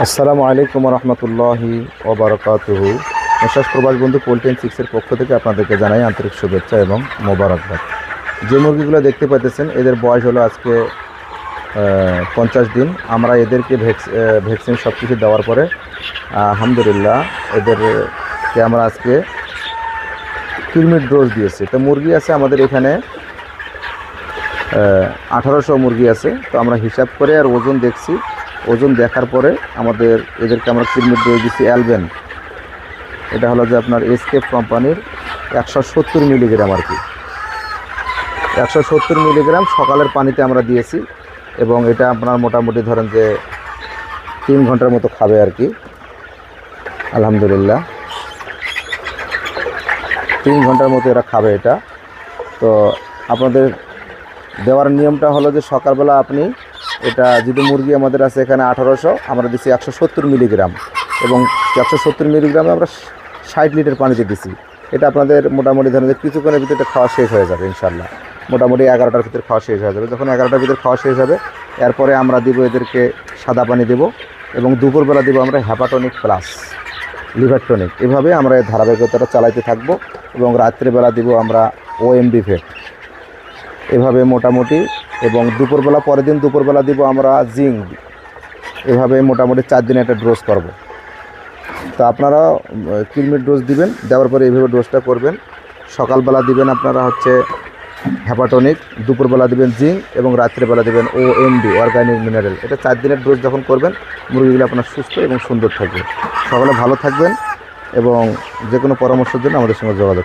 আসসালামু আলাইকুম রহমতুল্লাহি ওবরাকাতুহু। নিঃশ্বাস প্রবাস বন্ধু পোল্ট্রি অ্যান্ড চিক্সের পক্ষ থেকে আপনাদেরকে জানাই আন্তরিক শুভেচ্ছা এবং মোবারকবাদ। যে মুরগিগুলো দেখতে পাইতেছেন এদের বয়স হলো আজকে 50 দিন। আমরা এদেরকে ভ্যাকসিন সব কিছু দেওয়ার পরে আলহামদুলিল্লাহ এদেরকে আমরা আজকে কৃমির ডোজ দিয়েছি। তো মুরগি আছে আমাদের এখানে 1800 মুরগি আছে। তো আমরা হিসাব করে আর ওজন দেখছি, ওজন দেখার পরে এদেরকে আমরা কৃমির ডোজ দিচ্ছি অ্যালবেন। এটা হলো যে আপনার এসকেপ কোম্পানির 170 মিলিগ্রাম আর কি, 170 মিলিগ্রাম সকালের পানিতে আমরা দিয়েছি। এবং এটা আপনার মোটামুটি ধরেন যে 3 ঘন্টার মতো খাবে আর কি। আলহামদুলিল্লাহ 3 ঘন্টার মতো এরা খাবে এটা। তো আপনাদের দেওয়ার নিয়মটা হলো যে সকালবেলা আপনি এটা যদি মুরগি আমাদের আছে এখানে 1800, আমরা দিচ্ছি 170 মিলিগ্রাম এবং 170 মিলিগ্রামে আমরা 60 লিটার পানিতে দিচ্ছি। এটা আপনাদের মোটামুটি ধরেন যে কিছুক্ষণের ভিতরে খাওয়া শেষ হয়ে যাবে ইনশাল্লাহ। মোটামুটি 11টার ভিতরে খাওয়া শেষ হয়ে যাবে। যখন 11টার ভিতরে খাওয়া শেষ হবে এরপরে আমরা দিব এদেরকে সাদা পানি দেব এবং দুপুরবেলা দিব আমরা হ্যাপাটনিক প্লাস লিভার টনিক। এভাবে আমরা এই ধারাবাহিকতাটা চালাইতে থাকবো এবং রাত্রেবেলা দিব আমরা ওএমবি ফেট এভাবে মোটামুটি। এবং দুপুরবেলা পরের দিন দুপুরবেলা দিব আমরা জিঙ্ক। এভাবে মোটামুটি 4 দিনে একটা ডোজ করব। তো আপনারা কৃমির ডোজ দিবেন, দেওয়ার পরে এইভাবে ডোজটা করবেন। সকালবেলা দিবেন আপনারা হচ্ছে হ্যাপাটনিক, দুপুরবেলা দিবেন জিঙ্ক এবং রাত্রেবেলা দিবেন ওএমবি অর্গানিক মিনারেল। এটা 4 দিনের ডোজ যখন করবেন মুরগিগুলো আপনার সুস্থ এবং সুন্দর থাকবে। সকলে ভালো থাকবেন এবং যে কোনো পরামর্শের জন্য আমাদের সঙ্গে যোগাযোগ